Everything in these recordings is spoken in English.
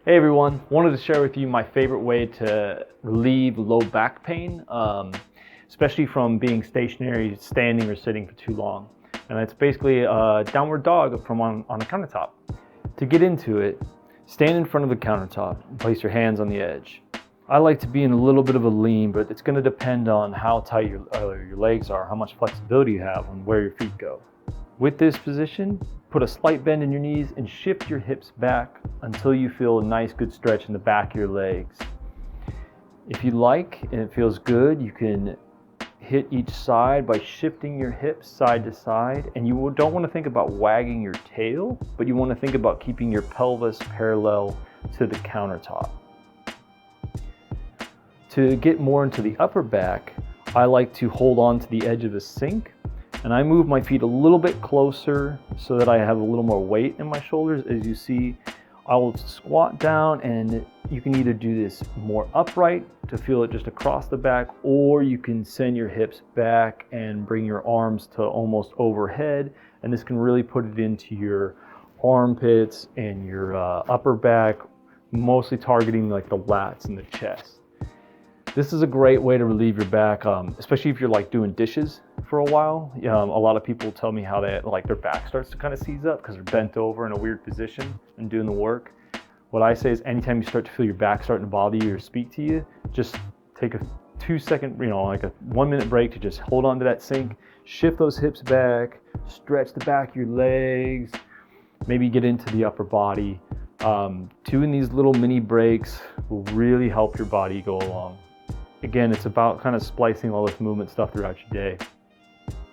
Hey everyone, wanted to share with you my favorite way to relieve low back pain, especially from being stationary, standing or sitting for too long. And it's basically a downward dog from on a countertop. To get into it, stand in front of the countertop and place your hands on the edge. I like to be in a little bit of a lean, but it's going to depend on how tight your legs are, how much flexibility you have, and where your feet go. With this position, put a slight bend in your knees and shift your hips back until you feel a nice good stretch in the back of your legs. If you like and it feels good, you can hit each side by shifting your hips side to side, and you don't want to think about wagging your tail, but you want to think about keeping your pelvis parallel to the countertop. To get more into the upper back, I like to hold on to the edge of a sink, and I move my feet a little bit closer so that I have a little more weight in my shoulders. As you see, I will squat down, and you can either do this more upright to feel it just across the back, or you can send your hips back and bring your arms to almost overhead, and this can really put it into your armpits and your upper back, mostly targeting like the lats and the chest. This is a great way to relieve your back, especially if you're like doing dishes for a while. A lot of people tell me how their back starts to kind of seize up because they're bent over in a weird position and doing the work. What I say is anytime you start to feel your back starting to bother you or speak to you, just take a 2-second, like a 1-minute break to just hold on to that sink, shift those hips back, stretch the back of your legs, maybe get into the upper body. Doing these little mini breaks will really help your body go along. Again, it's about kind of splicing all this movement stuff throughout your day.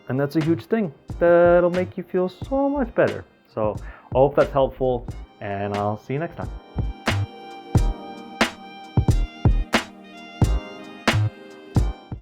And that's a huge thing that'll make you feel so much better. So I hope that's helpful, and I'll see you next time.